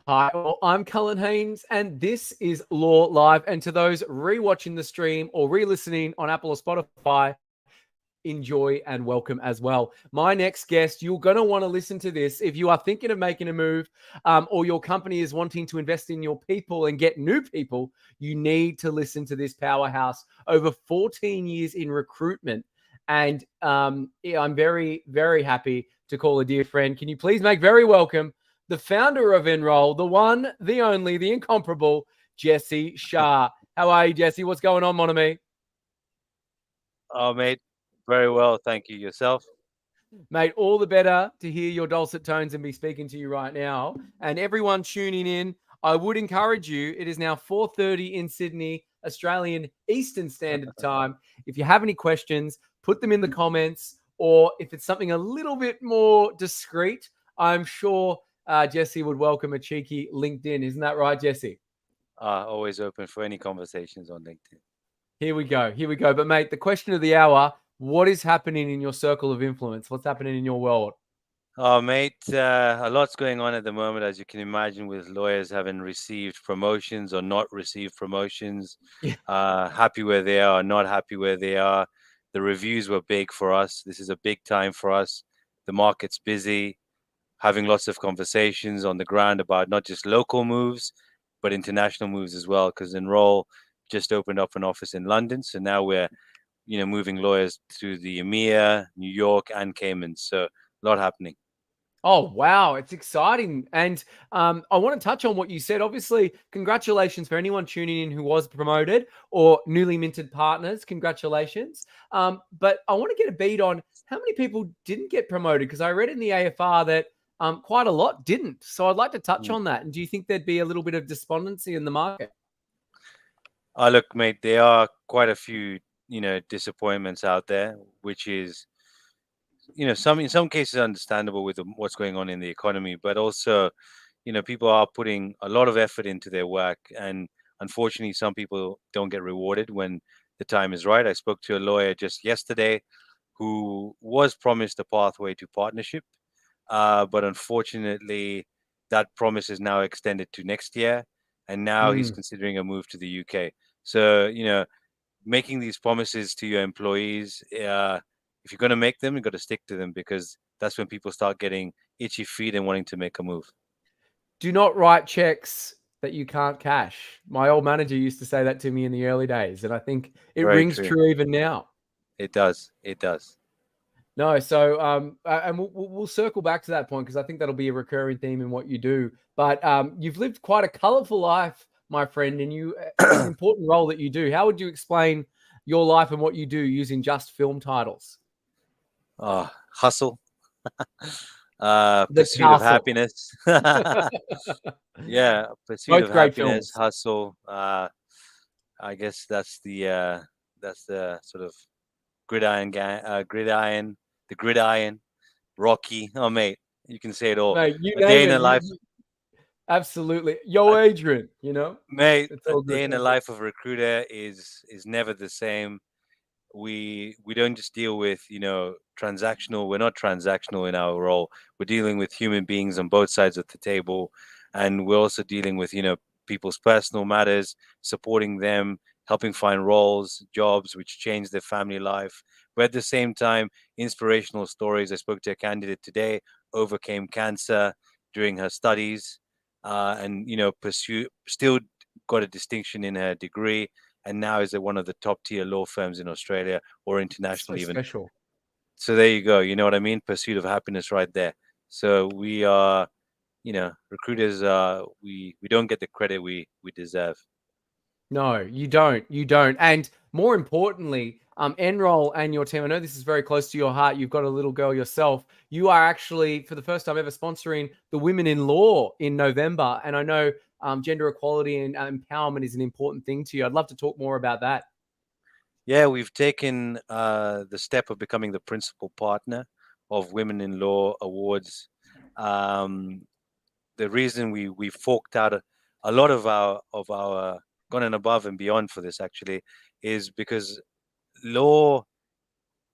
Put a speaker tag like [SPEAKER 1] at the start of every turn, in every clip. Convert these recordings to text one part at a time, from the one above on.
[SPEAKER 1] Hi, well, I'm Cullen Haynes, and this is LawLive. And to those rewatching the stream or re-listening on Apple or Spotify, enjoy and welcome as well. My next guest, you're going to want to listen to this. If you are thinking of making a move or your company is wanting to invest in your people and get new people, you need to listen to this powerhouse. Over 14 years in recruitment. And I'm very, very happy to call a dear friend. Can you please make very welcome the founder of NROL, the one, the only, the incomparable, Jesse Shah. How are you, Jesse? What's going on, mon ami?
[SPEAKER 2] Oh, mate, very well, thank you. Yourself?
[SPEAKER 1] Mate, all the better to hear your dulcet tones and be speaking to you right now. And everyone tuning in, I would encourage you. It is now 4:30 in Sydney, Australian Eastern Standard Time. If you have any questions, put them in the comments, or if it's something a little bit more discreet, I'm sure Jesse would welcome a cheeky LinkedIn. Isn't that right, Jesse?
[SPEAKER 2] Always open for any conversations on LinkedIn.
[SPEAKER 1] Here we go. Here we go. But, mate, the question of the hour, what is happening in your circle of influence? What's happening in your world?
[SPEAKER 2] Oh, mate, a lot's going on at the moment, as you can imagine, with lawyers having received promotions or not received promotions,
[SPEAKER 1] Yeah.
[SPEAKER 2] happy where they are or not happy where they are. The reviews were big for us. This is a big time for us. The market's busy, having lots of conversations on the ground about not just local moves, but international moves as well, because NROL just opened up an office in London. So now we're, moving lawyers to the EMEA, New York, and Cayman. So a lot happening.
[SPEAKER 1] Oh, wow. It's exciting. And I want to touch on what you said. Obviously, congratulations for anyone tuning in who was promoted or newly minted partners. Congratulations. But I want to get a beat on how many people didn't get promoted, because I read in the AFR that quite a lot didn't. So I'd like to touch
[SPEAKER 2] Mm.
[SPEAKER 1] on that. And do you think there'd be a little bit of despondency in the market?
[SPEAKER 2] Look, mate, there are quite a few, disappointments out there, which is, some in some cases understandable with what's going on in the economy, but also, people are putting a lot of effort into their work, and unfortunately, some people don't get rewarded when the time is right. I spoke to a lawyer just yesterday who was promised a pathway to partnership, but unfortunately, that promise is now extended to next year, and now he's
[SPEAKER 1] Mm.
[SPEAKER 2] considering a move to the UK. So, making these promises to your employees, if you're going to make them, you've got to stick to them, because that's when people start getting itchy feet and wanting to make a move.
[SPEAKER 1] Do not write checks that you can't cash. My old manager used to say that to me in the early days, and I think it
[SPEAKER 2] Very
[SPEAKER 1] rings
[SPEAKER 2] true.
[SPEAKER 1] true even now.
[SPEAKER 2] It does. It does.
[SPEAKER 1] No, so and we'll circle back to that point, because I think that'll be a recurring theme in what you do. But you've lived quite a colorful life, my friend, and it's an important role that you do. How would you explain your life and what you do using just film titles?
[SPEAKER 2] Hustle,
[SPEAKER 1] The
[SPEAKER 2] pursuit of
[SPEAKER 1] castle.
[SPEAKER 2] happiness. Yeah, pursuit
[SPEAKER 1] Both
[SPEAKER 2] of
[SPEAKER 1] great
[SPEAKER 2] happiness,
[SPEAKER 1] films.
[SPEAKER 2] hustle. I guess that's the sort of gridiron gang, the gridiron, Rocky. Oh, mate, you can say it all.
[SPEAKER 1] Mate, you
[SPEAKER 2] A day
[SPEAKER 1] name
[SPEAKER 2] in
[SPEAKER 1] it.
[SPEAKER 2] a life,
[SPEAKER 1] Absolutely. Yo,
[SPEAKER 2] a,
[SPEAKER 1] Adrian,
[SPEAKER 2] mate.
[SPEAKER 1] it's
[SPEAKER 2] A
[SPEAKER 1] all good.
[SPEAKER 2] day in the life of a recruiter is never the same. We don't just deal with transactional. We're not transactional in our role. We're dealing with human beings on both sides of the table, and we're also dealing with people's personal matters, supporting them, helping find roles, jobs which change their family life, but at the same time inspirational stories. I spoke to a candidate today, overcame cancer during her studies, and pursue still got a distinction in her degree, and now is at one of the top tier law firms in Australia or
[SPEAKER 1] So
[SPEAKER 2] international even.
[SPEAKER 1] special.
[SPEAKER 2] So there you go. You know what I mean? Pursuit of happiness right there. So we are, recruiters. We don't get the credit we deserve.
[SPEAKER 1] No, you don't. You don't. And more importantly, Enroll and your team, I know this is very close to your heart. You've got a little girl yourself. You are actually, for the first time ever, sponsoring the Women in Law in November. And I know gender equality and empowerment is an important thing to you. I'd love to talk more about that.
[SPEAKER 2] Yeah, we've taken the step of becoming the principal partner of Women in Law Awards. Um, the reason we forked out a lot of our gone and above and beyond for this actually is because law,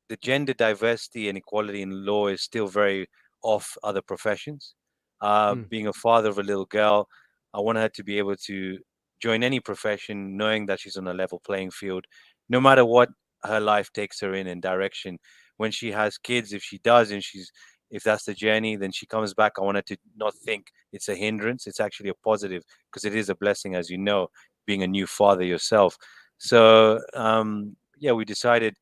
[SPEAKER 2] the gender diversity and equality in law is still very off other professions.
[SPEAKER 1] Mm.
[SPEAKER 2] Being a father of a little girl, I want her to be able to join any profession, knowing that she's on a level playing field, no matter what her life takes her in direction. When she has kids, if she does, and if that's the journey, then she comes back. I want her to not think it's a hindrance. It's actually a positive, because it is a blessing, as you know, being a new father yourself. So yeah, we decided,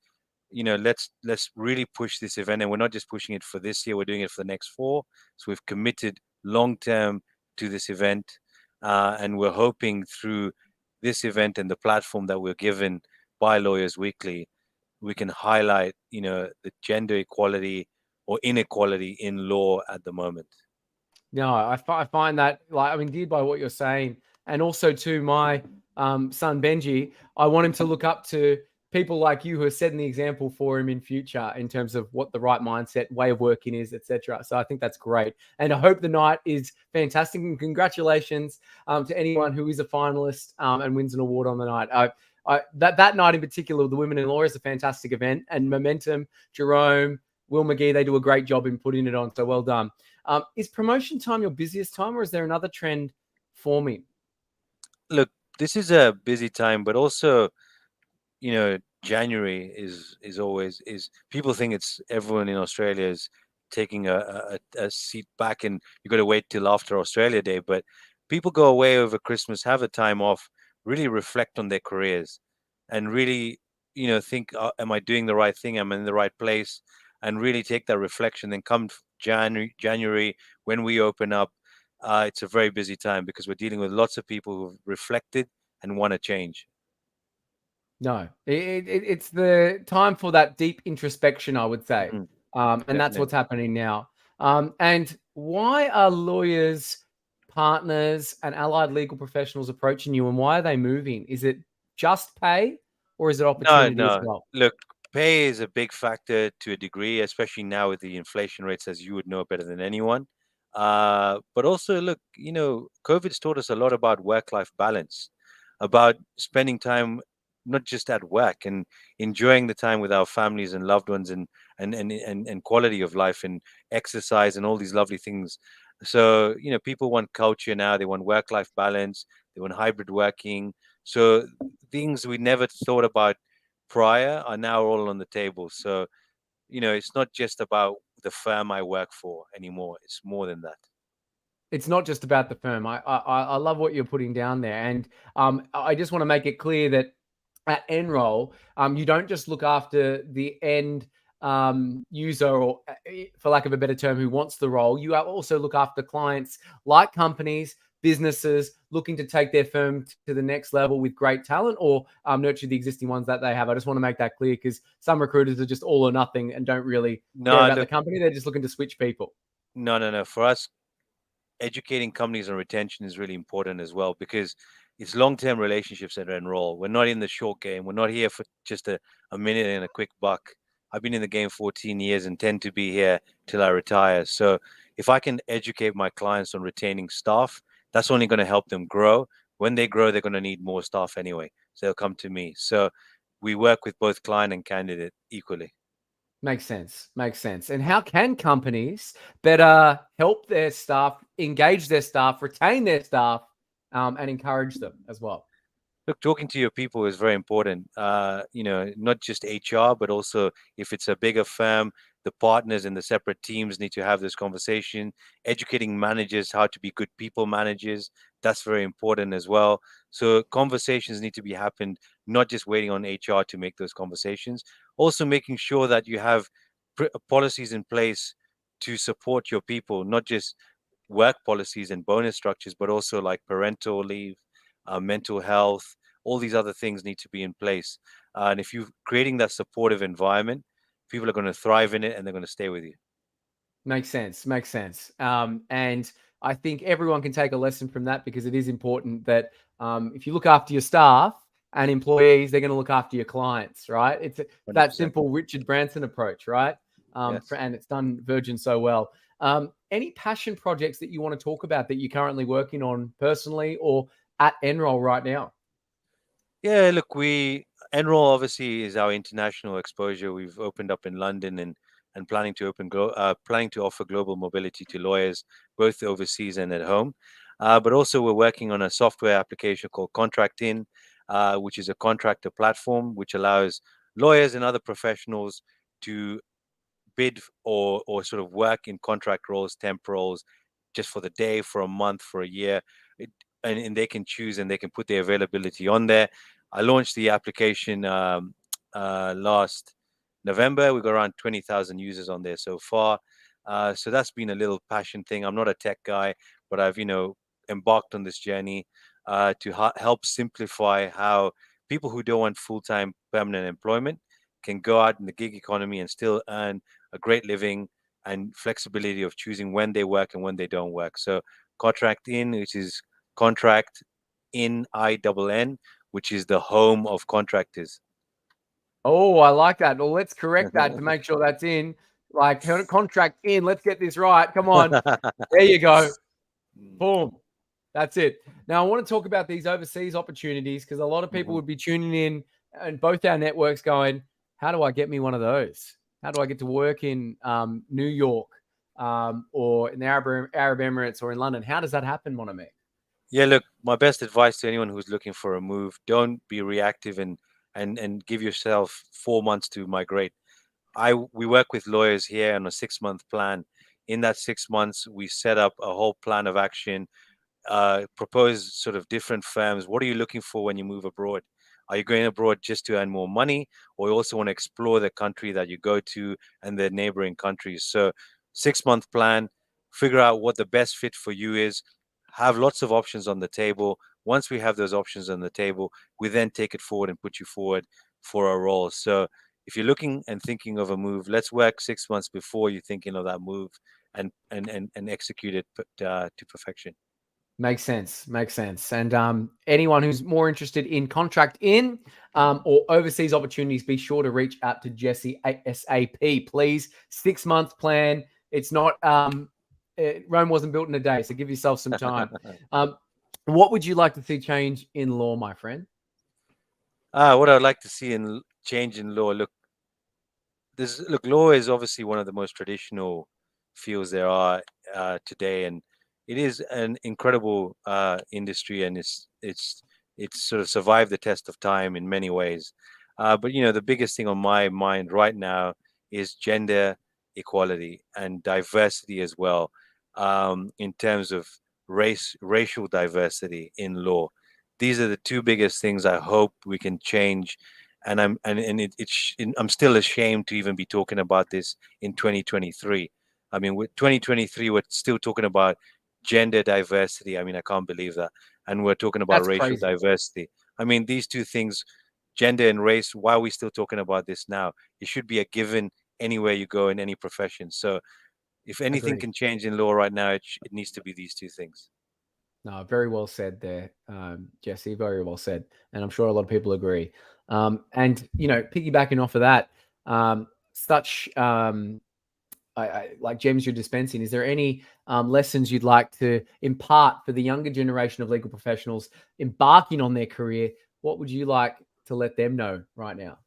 [SPEAKER 2] let's really push this event, and we're not just pushing it for this year, we're doing it for the next 4. So we've committed long term to this event, and we're hoping through this event and the platform that we're given by Lawyers Weekly, we can highlight the gender equality or inequality in law at the moment.
[SPEAKER 1] No, I find that, like, I'm endeared by what you're saying. And also to my son, Benji, I want him to look up to people like you who are setting the example for him in future in terms of what the right mindset, way of working is, etc. So I think that's great. And I hope the night is fantastic. And congratulations to anyone who is a finalist and wins an award on the night. That night in particular, the Women in Law is a fantastic event. And Momentum, Jerome, Will McGee, they do a great job in putting it on. So well done. Is promotion time your busiest time, or is there another trend forming?
[SPEAKER 2] Look, this is a busy time, but also, January is always people think it's everyone in Australia is taking a seat back, and you got to wait till after Australia Day. But people go away over Christmas, have a time off, really reflect on their careers, and really, think, am I doing the right thing? Am I in the right place? And really take that reflection. Then come January, when we open up, it's a very busy time because we're dealing with lots of people who've reflected and want to change.
[SPEAKER 1] No, it's the time for that deep introspection, I would say.
[SPEAKER 2] Mm,
[SPEAKER 1] And that's
[SPEAKER 2] definitely.
[SPEAKER 1] what's happening now. And why are lawyers, partners, and allied legal professionals approaching you, and why are they moving? Is it just pay, or is it
[SPEAKER 2] No,
[SPEAKER 1] opportunity as
[SPEAKER 2] no.
[SPEAKER 1] well?
[SPEAKER 2] Look, pay is a big factor to a degree, especially now with the inflation rates, as you would know better than anyone. But also, look, COVID's taught us a lot about work-life balance, about spending time not just at work and enjoying the time with our families and loved ones, and quality of life and exercise and all these lovely things. So, people want culture now. They want work-life balance. They want hybrid working. So things we never thought about prior are now all on the table. So, it's not just about the firm I work for anymore. It's more than that.
[SPEAKER 1] It's not just about the firm. I love what you're putting down there, and I just want to make it clear that at NROL, you don't just look after the end user, or for lack of a better term, who wants the role. You also look after clients like companies, businesses looking to take their firm to the next level with great talent, or nurture the existing ones that they have. I just want to make that clear, because some recruiters are just all or nothing and don't really care
[SPEAKER 2] No,
[SPEAKER 1] about the
[SPEAKER 2] look,
[SPEAKER 1] company. They're just looking to switch people.
[SPEAKER 2] no, no, no. For us, educating companies on retention is really important as well, because it's long-term relationships that enroll. We're not in the short game. We're not here for just a minute and a quick buck. I've been in the game 14 years and tend to be here till I retire. So if I can educate my clients on retaining staff, that's only going to help them grow. When they grow, they're going to need more staff anyway. So they'll come to me. So we work with both client and candidate equally.
[SPEAKER 1] Makes sense. Makes sense. And how can companies better help their staff, engage their staff, retain their staff, and encourage them as well?
[SPEAKER 2] Look, talking to your people is very important. Not just HR, but also if it's a bigger firm, the partners and the separate teams need to have this conversation. Educating managers how to be good people managers, that's very important as well. So conversations need to be happened, not just waiting on HR to make those conversations. Also making sure that you have policies in place to support your people, not just work policies and bonus structures, but also like parental leave, mental health, all these other things need to be in place. And if you're creating that supportive environment, people are going to thrive in it and they're going to stay with you.
[SPEAKER 1] Makes sense. Makes sense. And I think everyone can take a lesson from that, because it is important that if you look after your staff and employees, they're going to look after your clients, right? It's that
[SPEAKER 2] 100%.
[SPEAKER 1] simple Richard Branson approach, right?
[SPEAKER 2] Yes.
[SPEAKER 1] And it's done Virgin so well. Any passion projects that you want to talk about that you're currently working on personally or at NROL right now?
[SPEAKER 2] Yeah, look, Enroll obviously is our international exposure. We've opened up in London and planning to offer global mobility to lawyers both overseas and at home. But also we're working on a software application called Contract In, which is a contractor platform which allows lawyers and other professionals to bid or sort of work in contract roles, temp roles, just for the day, for a month, for a year. And they can choose and they can put their availability on there. I launched the application last November. We've got around 20,000 users on there so far. So that's been a little passion thing. I'm not a tech guy, but I've, embarked on this journey to help simplify how people who don't want full-time permanent employment can go out in the gig economy and still earn a great living and flexibility of choosing when they work and when they don't work. So Contract In, which is Contract In INN, which is the home of contractors.
[SPEAKER 1] Oh, I like that. Well, let's correct that to make sure that's in. Like Contract In. Let's get this right. Come on. There you go. Boom. That's it. Now, I want to talk about these overseas opportunities because a lot of people would be tuning in and both our networks going, how do I get me one of those? How do I get to work in New York or in the Arab Emirates or in London? How does that happen, mon ami?
[SPEAKER 2] Yeah, look, my best advice to anyone who's looking for a move, don't be reactive and give yourself 4 months to migrate. We work with lawyers here on a 6-month plan. In that 6 months, we set up a whole plan of action, propose sort of different firms. What are you looking for when you move abroad? Are you going abroad just to earn more money, or you also want to explore the country that you go to and the neighboring countries? So 6-month plan, figure out what the best fit for you is, have lots of options on the table. Once we have those options on the table, we then take it forward and put you forward for a role. So if you're looking and thinking of a move, let's work 6 months before you're thinking of that move and execute it to perfection.
[SPEAKER 1] Makes sense. Makes sense. And anyone who's more interested in Contract In or overseas opportunities, be sure to reach out to Jesse ASAP, please. 6-month plan. It's not Rome wasn't built in a day, so give yourself some time. What would you like to see change in law, my friend?
[SPEAKER 2] What I'd like to see in change in law. Look, law is obviously one of the most traditional fields there are today, and it is an incredible industry, and it's sort of survived the test of time in many ways. But the biggest thing on my mind right now is gender equality and diversity as well, in terms of racial diversity in law. These are the two biggest things I hope we can change. And I'm still ashamed to even be talking about this in 2023. I mean, with 2023, we're still talking about gender diversity. I mean, I can't believe that. And we're talking about
[SPEAKER 1] That's
[SPEAKER 2] racial
[SPEAKER 1] crazy.
[SPEAKER 2] diversity. I mean, these two things, gender and race, why are we still talking about this now? It should be a given anywhere you go in any profession. So if anything
[SPEAKER 1] Agreed.
[SPEAKER 2] can change in law right now, it needs to be these two things.
[SPEAKER 1] No, very well said there, Jesse. Very well said, and I'm sure a lot of people agree. And piggybacking off of that, such like gems you're dispensing. Is there any lessons you'd like to impart for the younger generation of legal professionals embarking on their career? What would you like to let them know right now?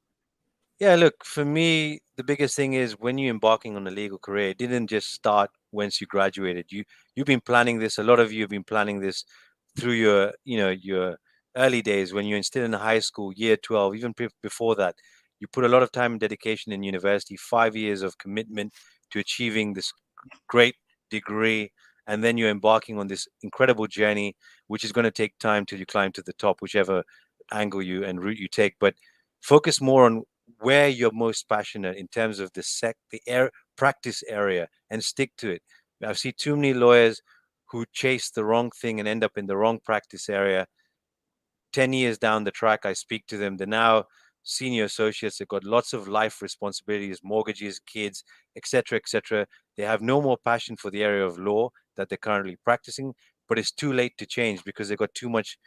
[SPEAKER 2] Yeah, look, for me, the biggest thing is when you're embarking on a legal career, it didn't just start once you graduated. You've been planning this. A lot of you have been planning this through your early days when you're still in high school, year 12, even before that. You put a lot of time and dedication in university, 5 years of commitment to achieving this great degree, and then you're embarking on this incredible journey, which is going to take time till you climb to the top, whichever angle you and route you take. But focus more on where you're most passionate in terms of the practice area, and stick to it. I've seen too many lawyers who chase the wrong thing and end up in the wrong practice area. 10 years down the track, I speak to them. They're now senior associates. They've got lots of life responsibilities, mortgages, kids, etc., etc. They have no more passion for the area of law that they're currently practicing, but it's too late to change because they've got too much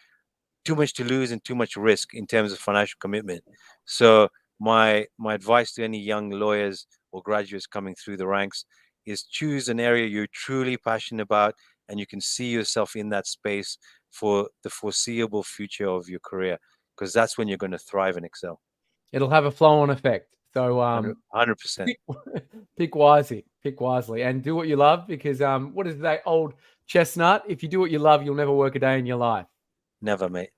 [SPEAKER 2] to lose and too much risk in terms of financial commitment. So my advice to any young lawyers or graduates coming through the ranks is choose an area you're truly passionate about and you can see yourself in that space for the foreseeable future of your career, because that's when you're going to thrive and excel.
[SPEAKER 1] It'll have a flow-on effect So
[SPEAKER 2] 100%.
[SPEAKER 1] pick wisely, and do what you love, because what is that old chestnut? If you do what you love, you'll never work a day in your life.
[SPEAKER 2] Never, mate.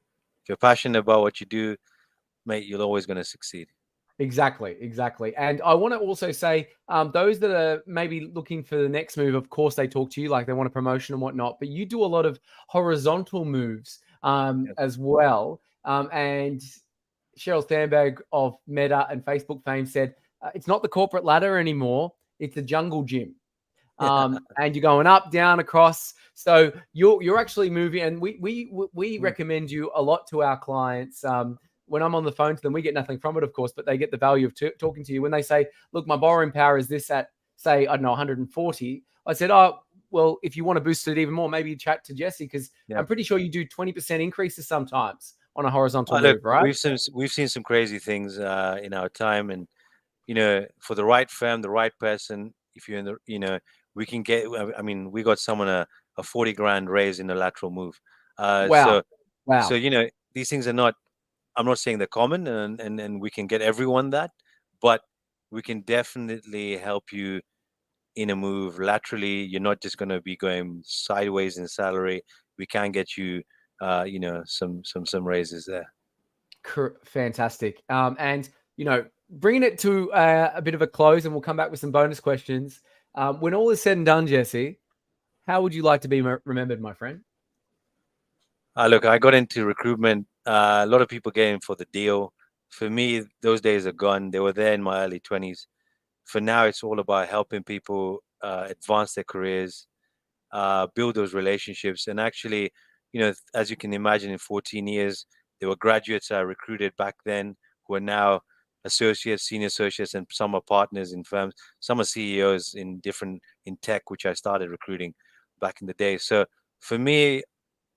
[SPEAKER 2] If you're passionate about what you do, mate, you're always going to succeed.
[SPEAKER 1] Exactly. And I want to also say, those that are maybe looking for the next move, of course, they talk to you like they want a promotion and whatnot, but you do a lot of horizontal moves as well. And Sheryl Sandberg of Meta and Facebook fame said, it's not the corporate ladder anymore. It's a jungle gym. And you're going up, down, across. So you're actually moving, and we recommend you a lot to our clients. When I'm on the phone to them, we get nothing from it, of course, but they get the value of talking to you. When they say, look, my borrowing power is this at, say, I don't know, 140. I said, oh, well, if you want to boost it even more, maybe chat to Jesse, because I'm pretty sure you do 20% increases sometimes on a horizontal move, right?
[SPEAKER 2] We've seen some crazy things in our time, and for the right firm, the right person, if you're in the, we can get. I mean, we got someone a 40 grand raise in a lateral move.
[SPEAKER 1] Wow.
[SPEAKER 2] So these things are not. I'm not saying they're common, and we can get everyone that, but we can definitely help you in a move laterally. You're not just going to be going sideways in salary. We can get you, some raises there.
[SPEAKER 1] Fantastic. And bringing it to a bit of a close, and we'll come back with some bonus questions. When all is said and done, Jesse, how would you like to be remembered, my friend?
[SPEAKER 2] Look, I got into recruitment. A lot of people get in for the deal. For me, those days are gone. They were there in my early 20s. For now, it's all about helping people advance their careers, build those relationships. And actually, as you can imagine, in 14 years, there were graduates I recruited back then who are now associates, senior associates, and some are partners in firms. Some are CEOs in tech, which I started recruiting back in the day. So for me,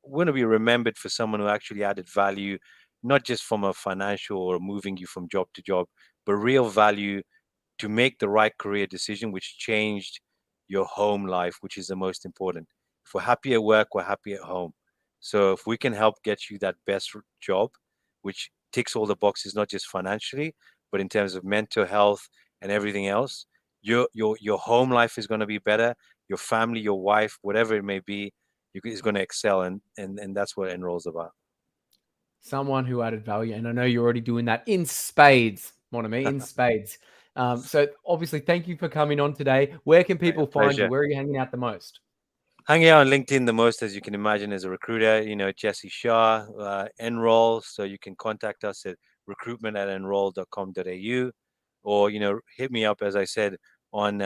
[SPEAKER 2] want to be remembered for someone who actually added value, not just from a financial or moving you from job to job, but real value to make the right career decision, which changed your home life, which is the most important. If we're happy at work, we're happy at home. So if we can help get you that best job, which ticks all the boxes, not just financially, but in terms of mental health and everything else, your home life is going to be better. Your family, your wife, whatever it may be, is going to excel, and that's what NROL's about.
[SPEAKER 1] Someone who added value, and I know you're already doing that in spades, mon ami, in spades. So obviously, thank you for coming on today. Where can people find you? Where are you hanging out the most?
[SPEAKER 2] Hanging out on LinkedIn the most, as you can imagine, as a recruiter. Jesse Shah, NROL. So you can contact us at recruitment@nrol.com.au, or hit me up, as I said, on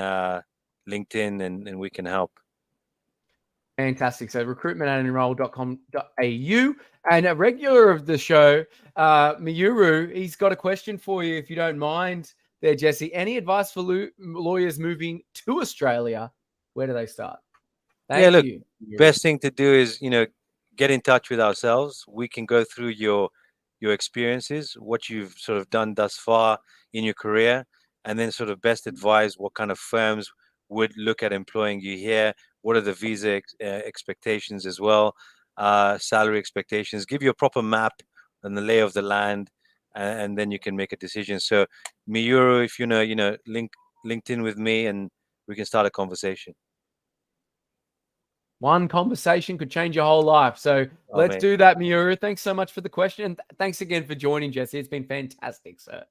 [SPEAKER 2] LinkedIn, and we can help.
[SPEAKER 1] Fantastic. So recruitment@nrol.com.au. And a regular of the show, Mayuru, he's got a question for you, if you don't mind there, Jesse. Any advice for lawyers moving to Australia? Where do they start? Thank you.
[SPEAKER 2] Best thing to do is, get in touch with ourselves. We can go through your experiences, what you've sort of done thus far in your career, and then sort of best advise what kind of firms would look at employing you here. What are the visa expectations as well, salary expectations, give you a proper map and the lay of the land, and then you can make a decision. So Mayuru, if link LinkedIn with me and we can start a conversation.
[SPEAKER 1] One conversation could change your whole life. So let's do that, Mayuru. Thanks so much for the question. And thanks again for joining, Jesse. It's been fantastic, sir.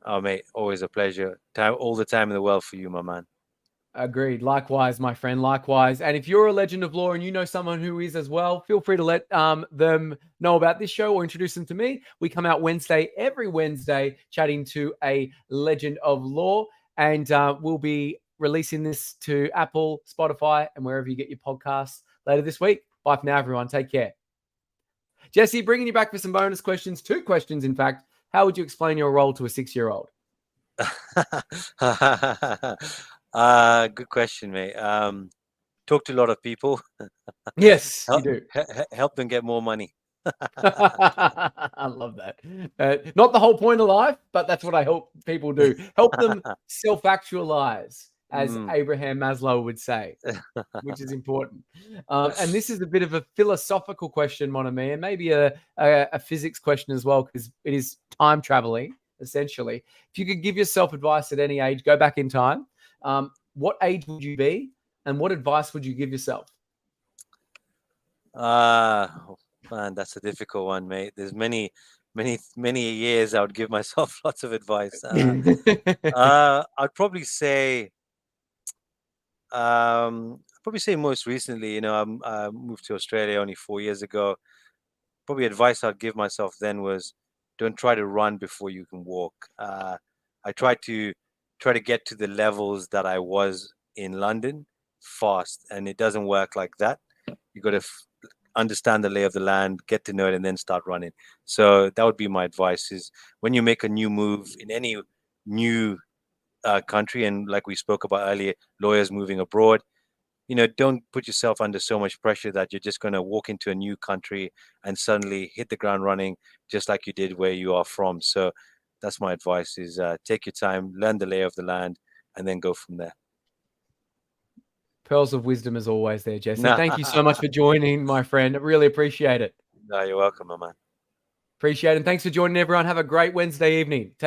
[SPEAKER 2] Oh, mate, always a pleasure. All the time in the world for you, my man.
[SPEAKER 1] Agreed. Likewise, my friend. Likewise. And if you're a legend of law and you know someone who is as well, feel free to let them know about this show or introduce them to me. We come out every Wednesday, chatting to a legend of law. And we'll be releasing this to Apple, Spotify, and wherever you get your podcasts later this week. Bye for now, everyone. Take care. Jesse, bringing you back for some bonus questions. 2 questions, in fact. How would you explain your role to a 6-year-old?
[SPEAKER 2] Good question, mate. Talk to a lot of people.
[SPEAKER 1] Yes, you do.
[SPEAKER 2] Help them get more money.
[SPEAKER 1] I love that. Not the whole point of life, but that's what I help people do. Help them self-actualize, as Abraham Maslow would say, which is important. And this is a bit of a philosophical question, mon ami, and maybe a physics question as well, because it is time traveling. essentially. If you could give yourself advice at any age, go back in time. What age would you be, and what advice would you give yourself?
[SPEAKER 2] Man, that's a difficult one, mate. There's many years I would give myself lots of advice. I'd probably say, most recently, I moved to Australia only 4 years ago. Probably advice I'd give myself then was, don't try to run before you can walk. I tried to get to the levels that I was in London fast, and it doesn't work like that. You got to understand the lay of the land, get to know it, and then start running. So that would be my advice: is when you make a new move in any new country, and like we spoke about earlier, lawyers moving abroad, don't put yourself under so much pressure that you're just going to walk into a new country and suddenly hit the ground running, just like you did where you are from. So that's my advice: is take your time, learn the lay of the land, and then go from there.
[SPEAKER 1] Pearls of wisdom as always there, Jesse. Thank you so much for joining, my friend. I really appreciate it.
[SPEAKER 2] No, you're welcome, my man.
[SPEAKER 1] Appreciate it. And thanks for joining, everyone. Have a great Wednesday evening. Take